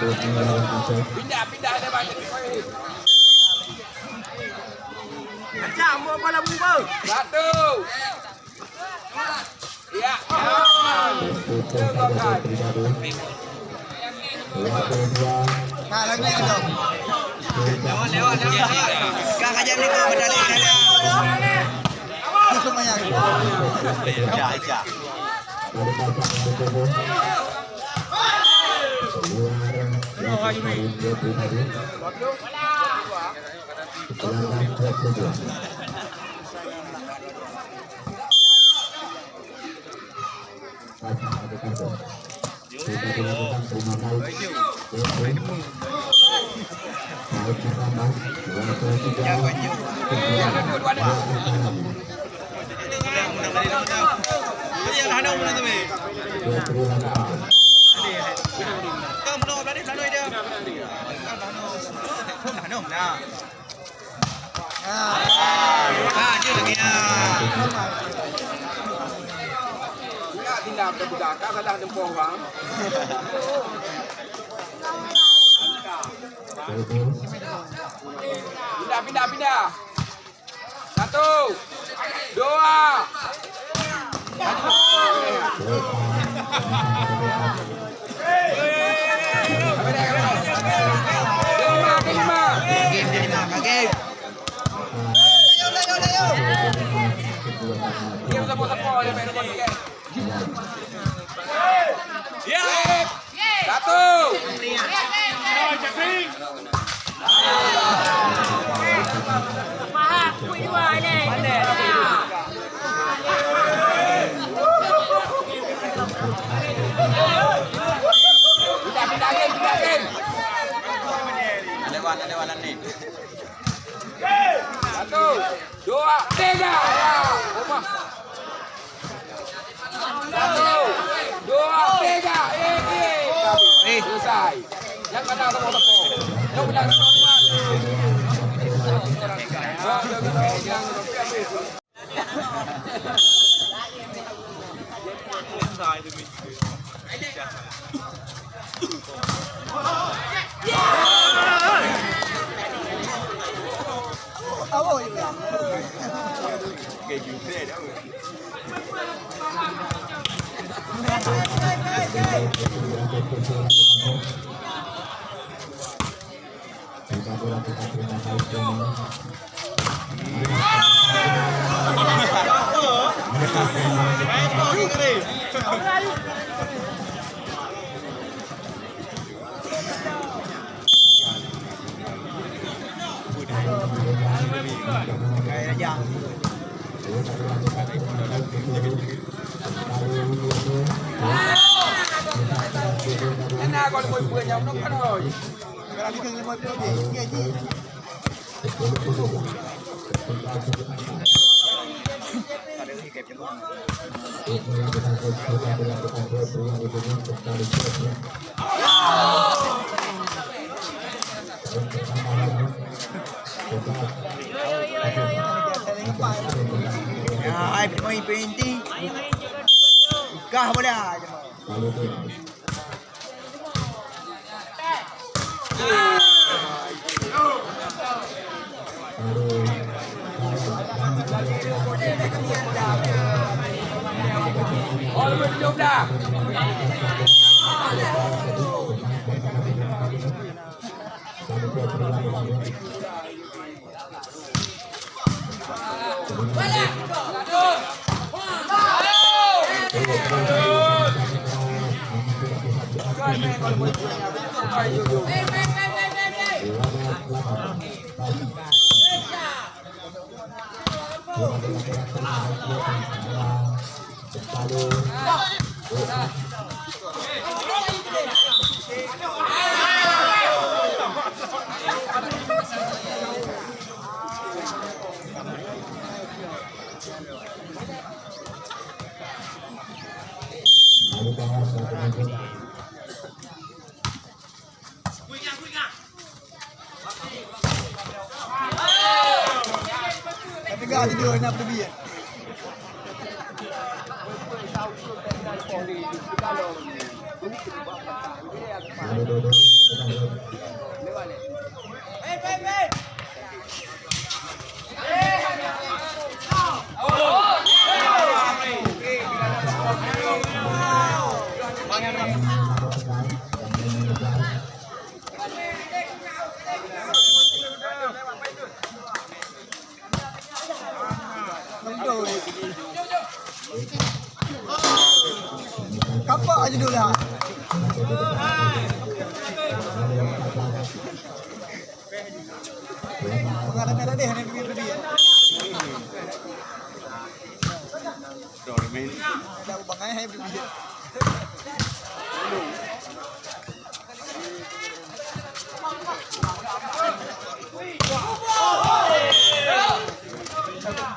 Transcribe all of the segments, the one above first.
Pindah dia balik. Ajak mau bola buka. Satu. Ya. Ha lagi tu. Lewat. Kak kajian ni kau berdalih dah. Semuanya. Ajak. Tindak ke belakang salah tempoh bang. Pindah. Satu. Dua. Lewat ni. Satu, dua, tiga. Ya, rumah. Satu, dua, tiga. Selesai. Yang kena tepuk-tepuk. Yang benar semua. Enak kalau boleh yang nak kan oi. Kalau kita lima puluh je. Ya, ai main painting. Kah boleh aja. Oh, belum dah. Tapi gak ada dia nak pergi. Kalau dulu lah. Pengarang merah deh, yang lebih. Ada ubangnya yang lebih.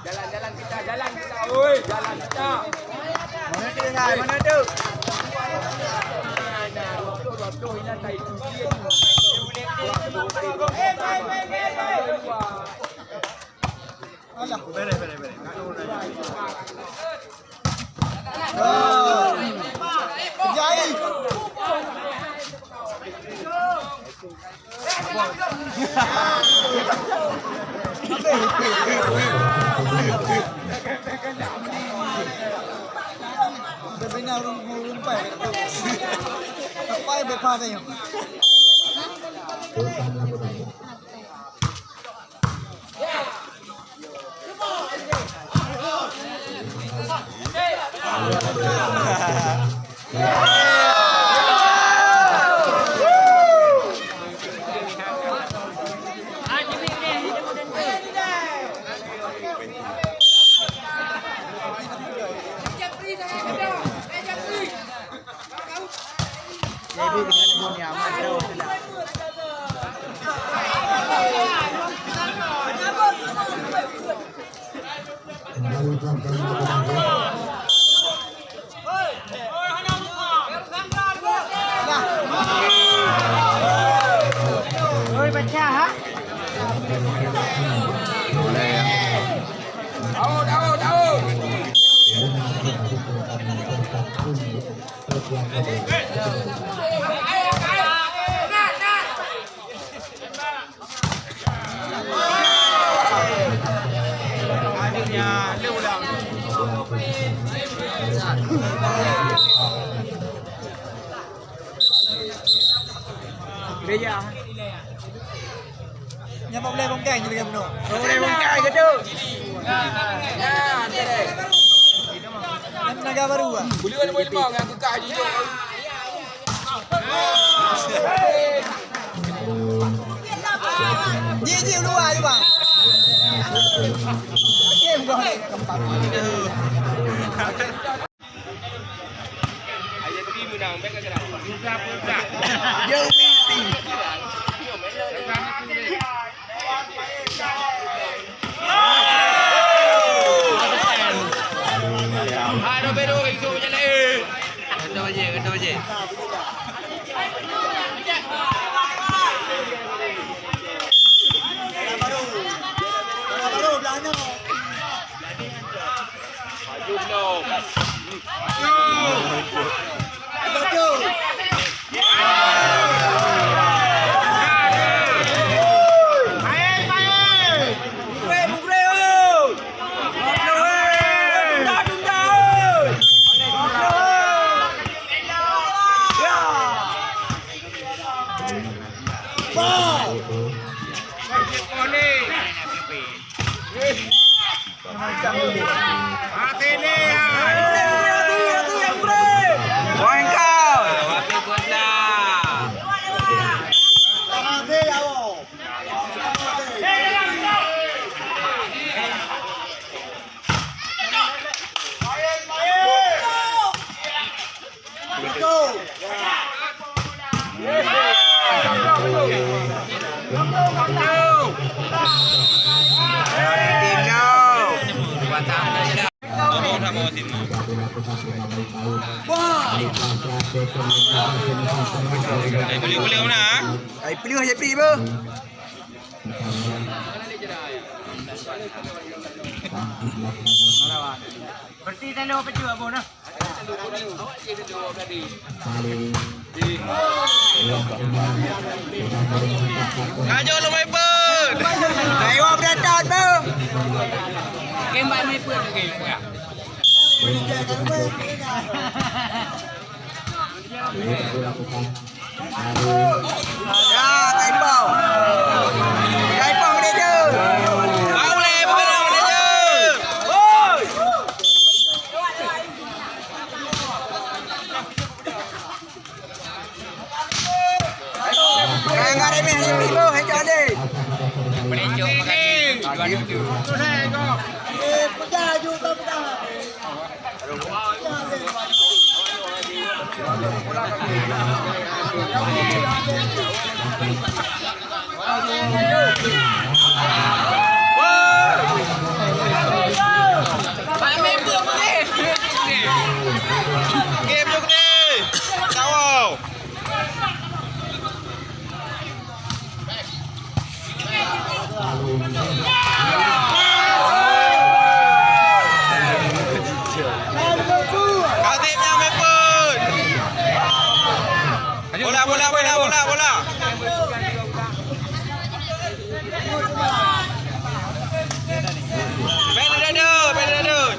Jalan kita, oi, jalan kita. Mana tu dengar? Mana tu? Alah, beres. Jai. Benar rumpai. Apa yang berpada yang? Jadi dengan dunia macam itulah. Oi baca ha? Daud. Beja. Yang boleh bongkang juga benar. Boleh bongkang ke tu? Yang tenaga baru ah. Boleh bang, aku kah je. Ji luar je bang. Okey bukan kempat. Ayah tu menang, baik ke tak? Buka. Dia ubi. Ada beru itu je lah. Kata je. Baru belakang. Maju belum. Betul. Boleh mana? Ai pilih aja pilih apa? Berarti dah lepas tu apa nak? Ajo lo mai pun. Ayo berdatang tu. Game mai pun game ya. Ya, kaipau. Kaipau dia je. Kau le bergerak dia je. Oi. Game juga ni. Kawal. Katipnya mepun. Bola. Penadun.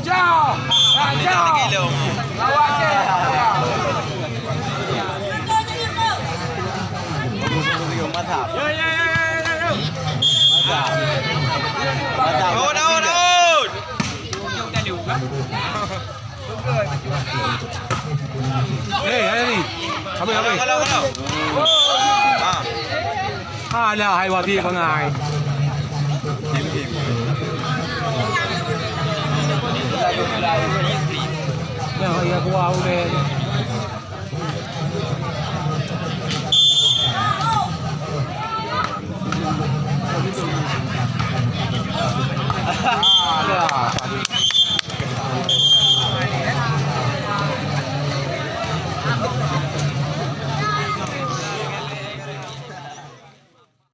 Jauh. Jauh. Lawak ke. Mantap. Ada ni. Apa? Kalau. Alah, hai waพี่เขาไงเนี่ยเขาอยากว่าเอาเลย